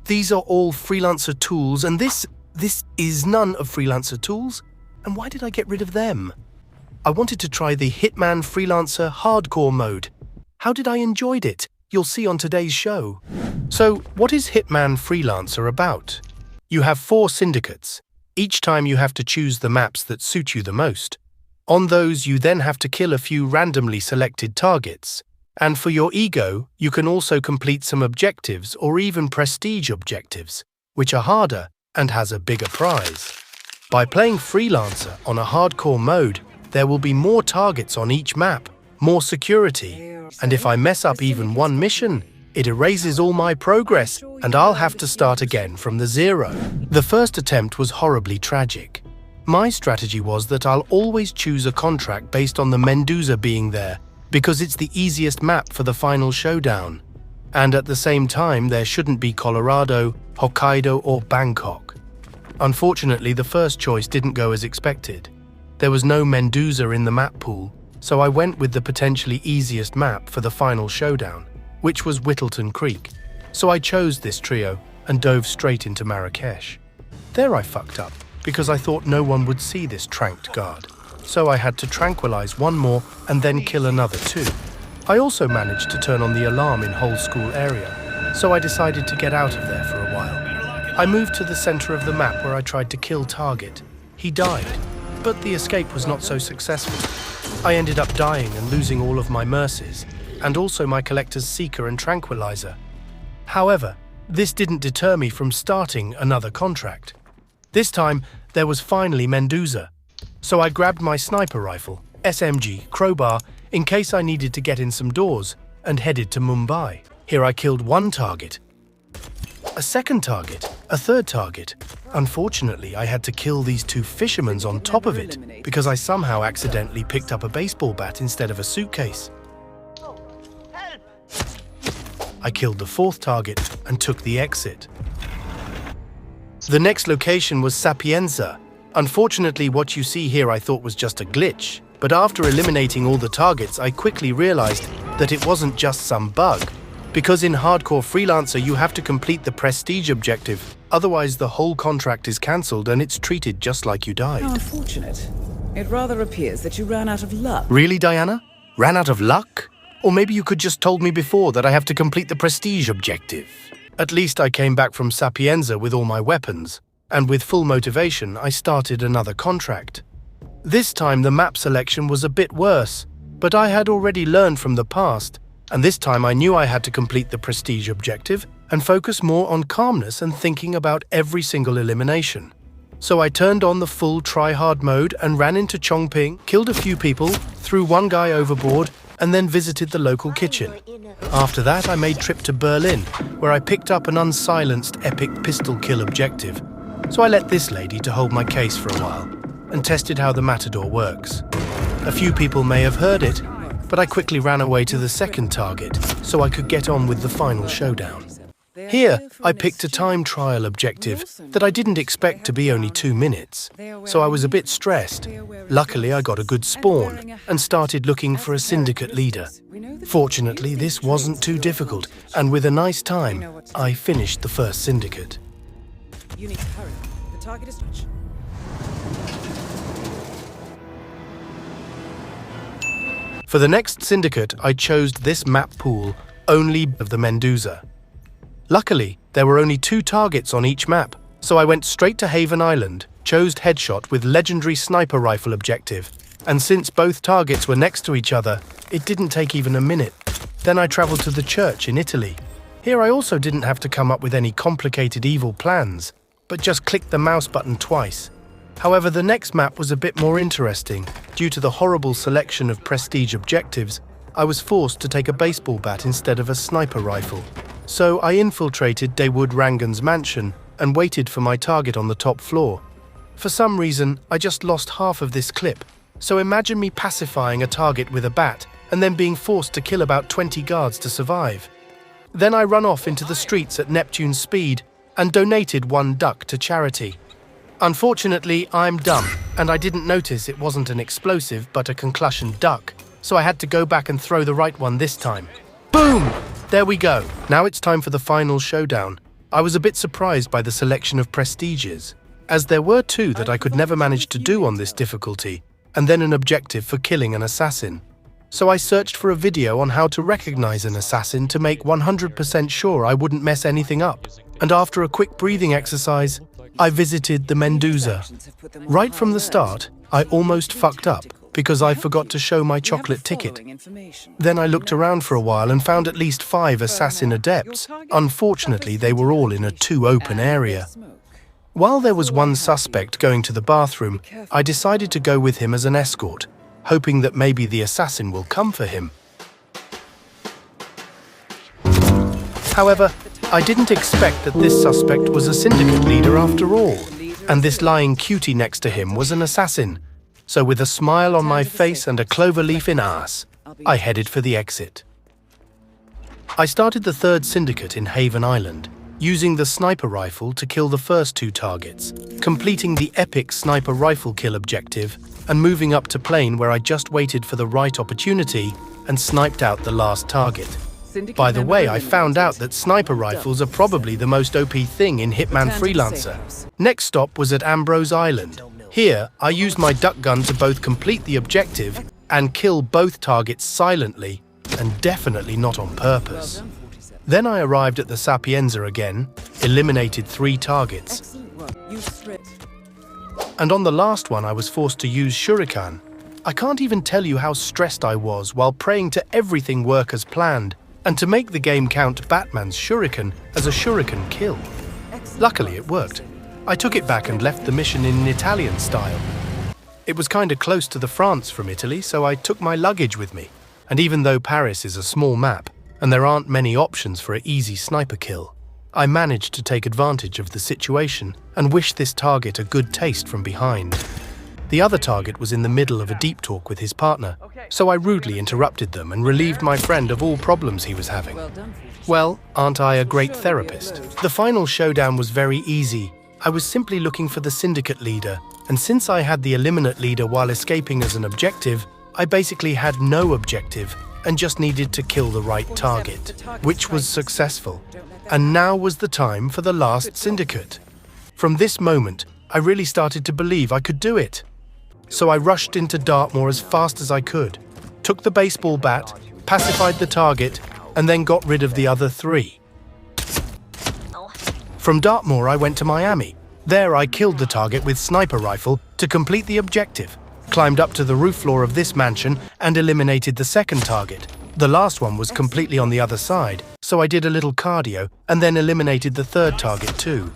these are all Freelancer tools, and this is none of Freelancer tools? And why did I get rid of them? I wanted to try the Hitman Freelancer hardcore mode. How did I enjoy it? You'll see on today's show. So, what is Hitman Freelancer about? You have 4 syndicates. Each time you have to choose the maps that suit you the most. On those, you then have to kill a few randomly selected targets. And for your ego, you can also complete some objectives or even prestige objectives, which are harder and has a bigger prize. By playing Freelancer on a hardcore mode, there will be more targets on each map, more security, and if I mess up even one mission, it erases all my progress and I'll have to start again from the zero. The first attempt was horribly tragic. My strategy was that I'll always choose a contract based on the Mendoza being there, because it's the easiest map for the final showdown. And at the same time, there shouldn't be Colorado, Hokkaido or Bangkok. Unfortunately, the first choice didn't go as expected. There was no Mendoza in the map pool, so I went with the potentially easiest map for the final showdown, which was Whittleton Creek. So I chose this trio and dove straight into Marrakesh. There I fucked up, because I thought no one would see this tranked guard. So I had to tranquilize one more and then kill another 2. I also managed to turn on the alarm in whole school area, so I decided to get out of there for a while. I moved to the center of the map where I tried to kill target. He died, but the escape was not so successful. I ended up dying and losing all of my merces, and also my collector's seeker and tranquilizer. However, this didn't deter me from starting another contract. This time, there was finally Mendoza. So I grabbed my sniper rifle, SMG, crowbar, in case I needed to get in some doors, and headed to Mumbai. Here I killed 1 target, a second target, a third target. Unfortunately, I had to kill these 2 fishermen on top of it, because I somehow accidentally picked up a baseball bat instead of a suitcase. I killed the 4th target and took the exit. The next location was Sapienza. Unfortunately, what you see here I thought was just a glitch, but after eliminating all the targets, I quickly realized that it wasn't just some bug. Because in hardcore Freelancer, you have to complete the prestige objective, otherwise the whole contract is cancelled and it's treated just like you died. How unfortunate. It rather appears that you ran out of luck. Really, Diana? Ran out of luck? Or maybe you could just told me before that I have to complete the prestige objective. At least I came back from Sapienza with all my weapons, and with full motivation, I started another contract. This time the map selection was a bit worse, but I had already learned from the past, and this time I knew I had to complete the prestige objective and focus more on calmness and thinking about every single elimination. So I turned on the full try-hard mode and ran into Chongping, killed a few people, threw 1 guy overboard, and then visited the local kitchen. After that, I made trip to Berlin, where I picked up an unsilenced epic pistol kill objective. So I let this lady to hold my case for a while, and tested how the Matador works. A few people may have heard it, but I quickly ran away to the second target, so I could get on with the final showdown. Here, I picked a time trial objective that I didn't expect to be only 2 minutes, so I was a bit stressed. Luckily, I got a good spawn and started looking for a syndicate leader. Fortunately, this wasn't too difficult, and with a nice time, I finished the first syndicate. You need to hurry. The target is... For the next syndicate, I chose this map pool, only of the Mendoza. Luckily, there were only 2 targets on each map, so I went straight to Haven Island, chose headshot with legendary sniper rifle objective, and since both targets were next to each other, it didn't take even a minute. Then I traveled to the church in Italy. Here I also didn't have to come up with any complicated evil plans, but just clicked the mouse button twice. However, the next map was a bit more interesting. Due to the horrible selection of prestige objectives, I was forced to take a baseball bat instead of a sniper rifle. So I infiltrated Dawood Rangan's mansion and waited for my target on the top floor. For some reason, I just lost half of this clip, so imagine me pacifying a target with a bat and then being forced to kill about 20 guards to survive. Then I run off into the streets at Neptune speed and donated 1 duck to charity. Unfortunately, I'm dumb, and I didn't notice it wasn't an explosive but a concussion duck, so I had to go back and throw the right one this time. Boom! There we go. Now it's time for the final showdown. I was a bit surprised by the selection of prestiges, as there were two that I could never manage to do on this difficulty, and then an objective for killing an assassin. So I searched for a video on how to recognize an assassin to make 100% sure I wouldn't mess anything up. And after a quick breathing exercise, I visited the Mendoza. Right from the start, I almost fucked up because I forgot to show my chocolate ticket. Then I looked around for a while and found at least 5 assassin adepts. Unfortunately, they were all in a too open area. While there was one suspect going to the bathroom, I decided to go with him as an escort, hoping that maybe the assassin will come for him. However, I didn't expect that this suspect was a syndicate leader after all, and this lying cutie next to him was an assassin. So with a smile on my face and a clover leaf in ass, I headed for the exit. I started the third syndicate in Haven Island, using the sniper rifle to kill the first 2 targets, completing the epic sniper rifle kill objective, and moving up to plane where I just waited for the right opportunity and sniped out the last target. By the way, I found out that sniper rifles are probably the most OP thing in Hitman Freelancer. Next stop was at Ambrose Island. Here, I used my duck gun to both complete the objective and kill both targets silently, and definitely not on purpose. Then I arrived at the Sapienza again, eliminated 3 targets. And on the last one I was forced to use Shuriken. I can't even tell you how stressed I was while praying to everything work as planned, and to make the game count Batman's Shuriken as a Shuriken kill. Luckily it worked. I took it back and left the mission in Italian style. It was kinda close to the France from Italy, so I took my luggage with me. And even though Paris is a small map, and there aren't many options for an easy sniper kill, I managed to take advantage of the situation and wish this target a good taste from behind. The other target was in the middle of a deep talk with his partner, so I rudely interrupted them and relieved my friend of all problems he was having. Well, aren't I a great therapist? The final showdown was very easy. I was simply looking for the syndicate leader, and since I had the eliminate leader while escaping as an objective, I basically had no objective and just needed to kill the right target, which was successful. And now was the time for the last syndicate. From this moment, I really started to believe I could do it. So I rushed into Dartmoor as fast as I could, took the baseball bat, pacified the target, and then got rid of the other 3. From Dartmoor I went to Miami. There I killed the target with sniper rifle to complete the objective, climbed up to the roof floor of this mansion and eliminated the second target. The last one was completely on the other side, so I did a little cardio and then eliminated the third target too.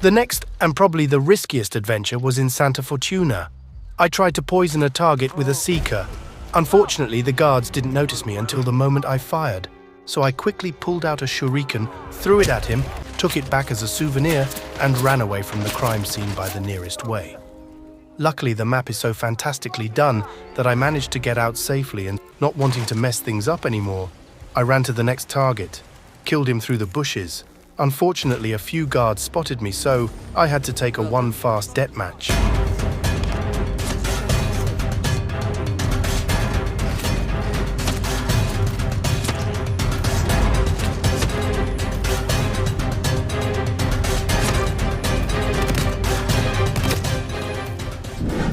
The next, and probably the riskiest adventure, was in Santa Fortuna. I tried to poison a target with a seeker. Unfortunately, the guards didn't notice me until the moment I fired, so I quickly pulled out a shuriken, threw it at him, took it back as a souvenir, and ran away from the crime scene by the nearest way. Luckily, the map is so fantastically done that I managed to get out safely, and not wanting to mess things up anymore, I ran to the next target, killed him through the bushes. Unfortunately, a few guards spotted me, so I had to take a one-fast deathmatch.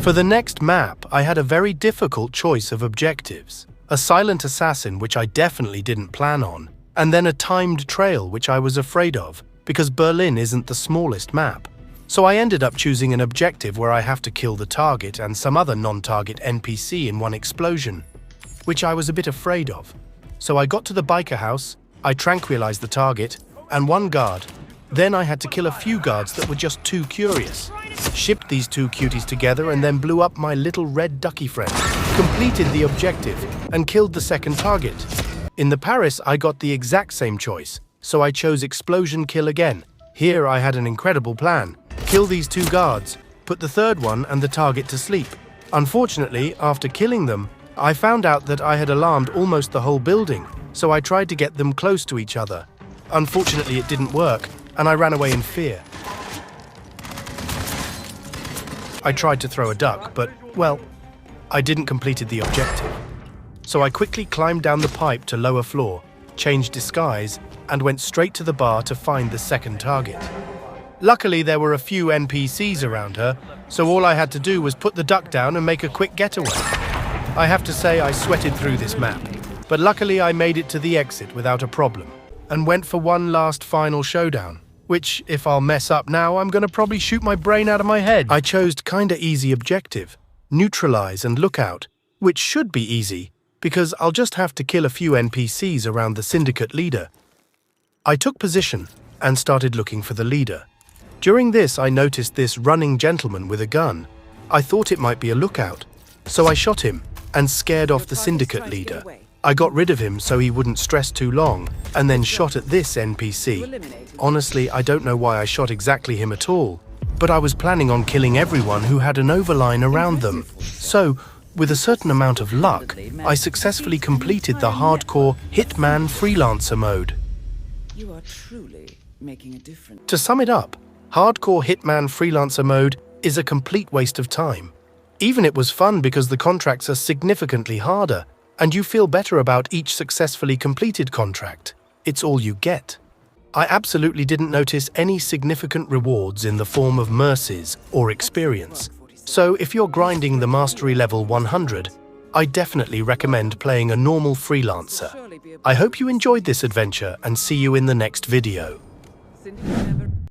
For the next map, I had a very difficult choice of objectives. A silent assassin, which I definitely didn't plan on, and then a timed trail, which I was afraid of, because Berlin isn't the smallest map. So I ended up choosing an objective where I have to kill the target and some other non-target NPC in one explosion, which I was a bit afraid of. So I got to the biker house, I tranquilized the target, and one guard. Then I had to kill a few guards that were just too curious. Shipped these 2 cuties together and then blew up my little red ducky friend, completed the objective, and killed the second target. In the Paris, I got the exact same choice, so I chose explosion kill again. Here I had an incredible plan. Kill these 2 guards, put the third one and the target to sleep. Unfortunately, after killing them, I found out that I had alarmed almost the whole building, so I tried to get them close to each other. Unfortunately, it didn't work, and I ran away in fear. I tried to throw a duck, but, well, I didn't completed the objective. So I quickly climbed down the pipe to lower floor, changed disguise, and went straight to the bar to find the second target. Luckily, there were a few NPCs around her, so all I had to do was put the duck down and make a quick getaway. I have to say I sweated through this map, but luckily I made it to the exit without a problem, and went for one last final showdown, which, if I'll mess up now, I'm gonna probably shoot my brain out of my head. I chose kinda easy objective, neutralize and lookout, which should be easy, because I'll just have to kill a few NPCs around the syndicate leader. I took position and started looking for the leader. During this, I noticed this running gentleman with a gun. I thought it might be a lookout, so I shot him and scared off the syndicate leader. I got rid of him so he wouldn't stress too long, and then shot at this NPC. Honestly, I don't know why I shot exactly him at all, but I was planning on killing everyone who had an overline around them. So, with a certain amount of luck, I successfully completed the hardcore Hitman Freelancer mode. You are truly making a difference. To sum it up, hardcore Hitman Freelancer mode is a complete waste of time. Even it was fun because the contracts are significantly harder, and you feel better about each successfully completed contract. It's all you get. I absolutely didn't notice any significant rewards in the form of merces or experience. So if you're grinding the mastery level 100, I definitely recommend playing a normal freelancer. I hope you enjoyed this adventure and see you in the next video. Syndicate member